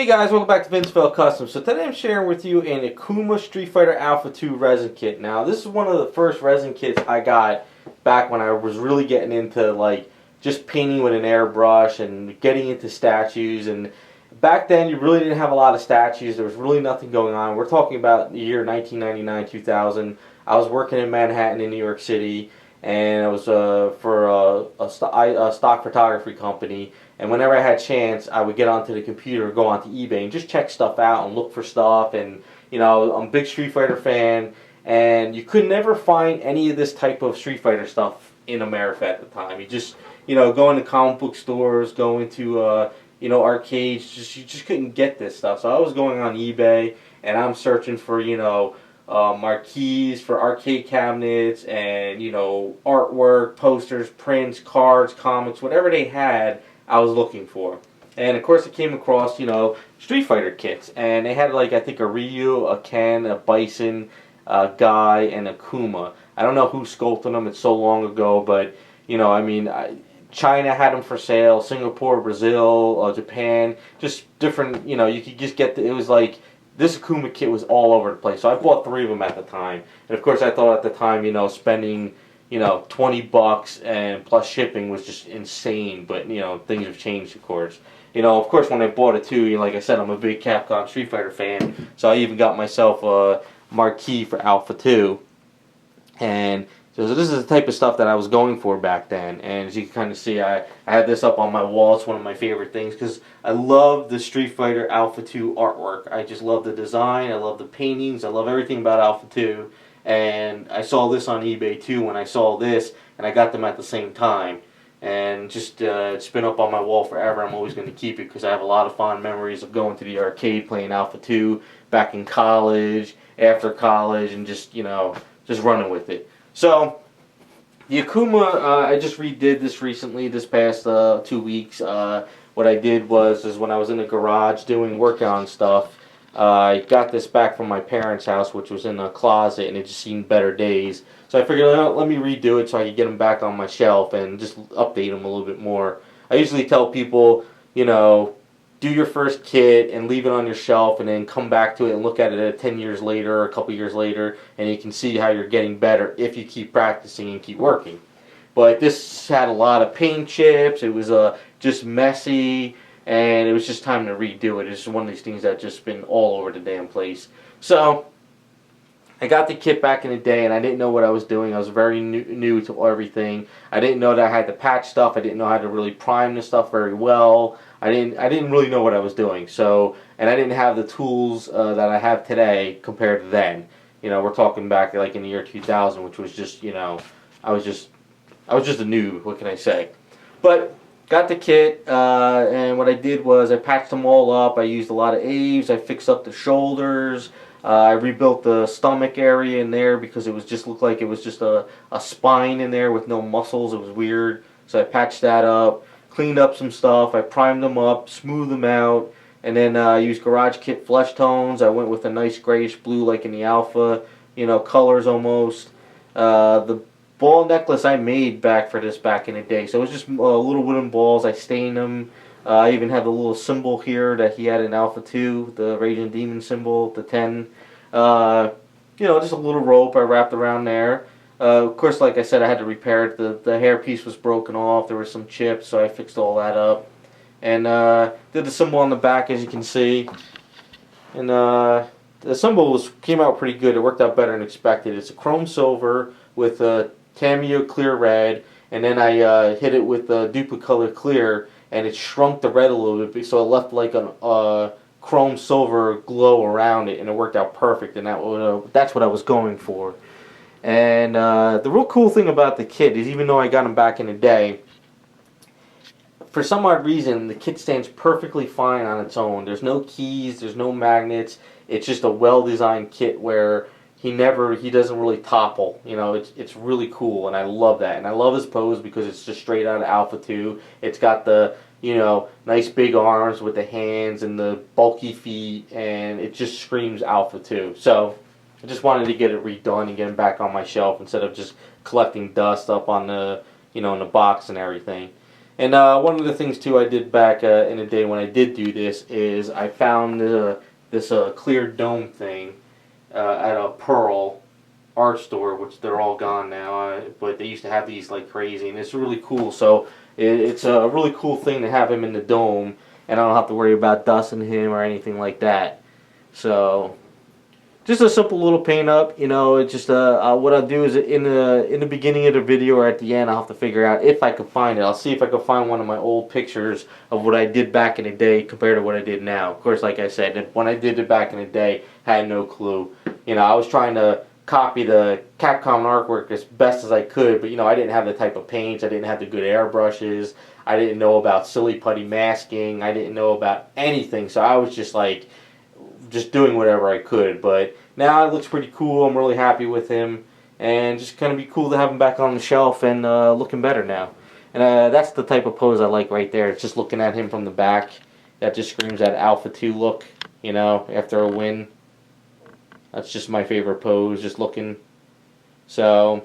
Hey guys, welcome back to Vince-Vell Custom. So today I'm sharing with you an Akuma Street Fighter Alpha 2 resin kit. Now this is one of the first resin kits I got back when I was really getting into like just painting with an airbrush and getting into statues. And back then you really didn't have a lot of statues. There was really nothing going on. We're talking about the year 1999, 2000. I was working in Manhattan in New York City, and I was for a stock photography company. And whenever I had a chance, I would get onto the computer, go onto eBay, and just check stuff out and look for stuff. And you know, I'm a big Street Fighter fan, and you could never find any of this type of Street Fighter stuff in America at the time. You just, you know, go into comic book stores, go into you know, arcades. You just couldn't get this stuff. So I was going on eBay, and I'm searching for, you know, marquees for arcade cabinets, and you know, artwork, posters, prints, cards, comics, whatever they had, I was looking for. And of course I came across, you know, Street Fighter kits, and they had like, I think, a Ryu, a Ken, a Bison, a Guy, and a Akuma. I don't know who sculpted them, it's so long ago, but you know, I mean, China had them for sale, Singapore, Brazil, Japan, just different, you know, you could just get it was like, this Akuma kit was all over the place. So I bought 3 of them at the time. And of course I thought at the time, you know, spending, you know, $20 and plus shipping was just insane. But, you know, things have changed, of course. You know, of course when I bought it too, you know, like I said, I'm a big Capcom Street Fighter fan. So I even got myself a marquee for Alpha 2. And so this is the type of stuff that I was going for back then. And as you can kind of see, I have this up on my wall. It's one of my favorite things because I love the Street Fighter Alpha 2 artwork. I just love the design. I love the paintings. I love everything about Alpha 2. And I saw this on eBay too when I saw this, and I got them at the same time. And just it's been up on my wall forever. I'm always going to keep it because I have a lot of fond memories of going to the arcade playing Alpha 2 back in college, after college, and just, you know, just running with it. So, the Akuma, I just redid this recently, this past 2 weeks. What I did was when I was in the garage doing workout stuff, I got this back from my parents' house, which was in a closet, and it just seen better days. So I figured, let me redo it so I could get them back on my shelf and just update them a little bit more. I usually tell people, you know, do your first kit and leave it on your shelf, and then come back to it and look at it 10 years later or a couple years later, and you can see how you're getting better if you keep practicing and keep working. But this had a lot of paint chips. It was just messy, and it was just time to redo it. It's just one of these things that just been all over the damn place. So I got the kit back in the day, and I didn't know what I was doing. I was very new to everything. I didn't know that I had to patch stuff. I didn't know how to really prime the stuff very well. I didn't really know what I was doing. So, and I didn't have the tools that I have today compared to then. You know, we're talking back like in the year 2000, which was just, you know, I was just a noob. What can I say? But got the kit, and what I did was I patched them all up. I used a lot of Aves. I fixed up the shoulders. I rebuilt the stomach area in there because it was just looked like it was just a spine in there with no muscles. It was weird. So I patched that up, cleaned up some stuff. I primed them up, smoothed them out, and then I used Garage Kit flesh tones. I went with a nice grayish blue like in the Alpha, you know, colors almost. The ball necklace I made back for this back in the day. So it was just little wooden balls. I stained them. I even have the little symbol here that he had in Alpha 2, the Raging Demon symbol, the 10. You know, just a little rope I wrapped around there. Of course, like I said, I had to repair it. The hair piece was broken off. There were some chips, so I fixed all that up. And did the symbol on the back, as you can see. And the symbol came out pretty good. It worked out better than expected. It's a chrome silver with a Tameo clear red, and then I hit it with a Duplicolor clear, and it shrunk the red a little bit, so it left like a chrome silver glow around it, and it worked out perfect, and that's what I was going for. And the real cool thing about the kit is, even though I got them back in the day, for some odd reason the kit stands perfectly fine on its own. There's no keys, there's no magnets. It's just a well-designed kit where he doesn't really topple. You know, it's really cool, and I love that. And I love his pose because it's just straight out of Alpha 2. It's got the, you know, nice big arms with the hands and the bulky feet, and it just screams Alpha 2. So I just wanted to get it redone and get him back on my shelf instead of just collecting dust up on the, you know, in the box and everything. And one of the things too I did back in the day when I did do this is I found this clear dome thing at a Pearl art store, which they're all gone now. But they used to have these like crazy, and it's really cool. So it's a really cool thing to have him in the dome, and I don't have to worry about dusting him or anything like that. So just a simple little paint up, you know. It's just what I'll do is in the beginning of the video or at the end, I'll have to figure out if I can find it. I'll see if I can find one of my old pictures of what I did back in the day compared to what I did now. Of course, like I said, when I did it back in the day, I had no clue. You know, I was trying to copy the Capcom artwork as best as I could, but you know, I didn't have the type of paints, I didn't have the good airbrushes, I didn't know about silly putty masking, I didn't know about anything, so I was just like just doing whatever I could. But now it looks pretty cool. I'm really happy with him, and just kind of be cool to have him back on the shelf and looking better now. And that's the type of pose I like right there. It's just looking at him from the back. That just screams that Alpha 2 look, you know, after a win. That's just my favorite pose, just looking. So,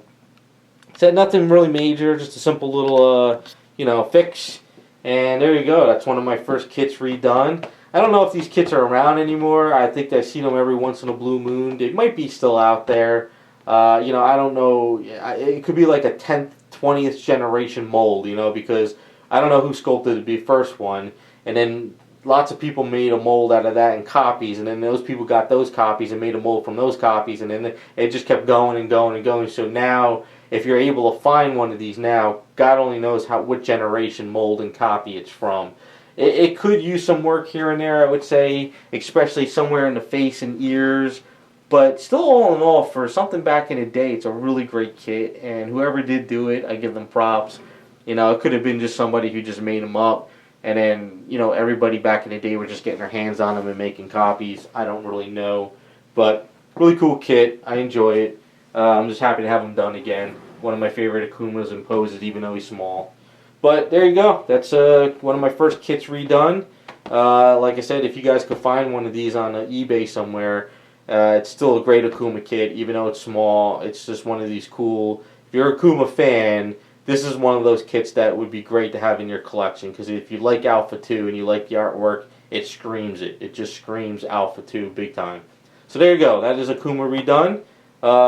said nothing really major, just a simple little, you know, fix. And there you go. That's one of my first kits redone. I don't know if these kits are around anymore. I think I see them every once in a blue moon. They might be still out there. You know, I don't know. It could be like a 10th, 20th generation mold, you know, because I don't know who sculpted the first one. And then lots of people made a mold out of that and copies. And then those people got those copies and made a mold from those copies. And then it just kept going and going and going. So now, if you're able to find one of these now, God only knows what generation mold and copy it's from. It could use some work here and there, I would say, especially somewhere in the face and ears. But still, all in all, for something back in the day, it's a really great kit. And whoever did do it, I give them props. You know, it could have been just somebody who just made them up. And then, you know, everybody back in the day were just getting their hands on them and making copies. I don't really know. But really cool kit. I enjoy it. I'm just happy to have him done again. One of my favorite Akumas and poses, even though he's small. But there you go. That's one of my first kits redone. Like I said, if you guys could find one of these on eBay somewhere, it's still a great Akuma kit, even though it's small. It's just one of these cool. If you're a Akuma fan, this is one of those kits that would be great to have in your collection. Because if you like Alpha 2 and you like the artwork, it screams it. It just screams Alpha 2 big time. So there you go. That is Akuma redone.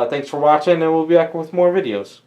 Thanks for watching, and we'll be back with more videos.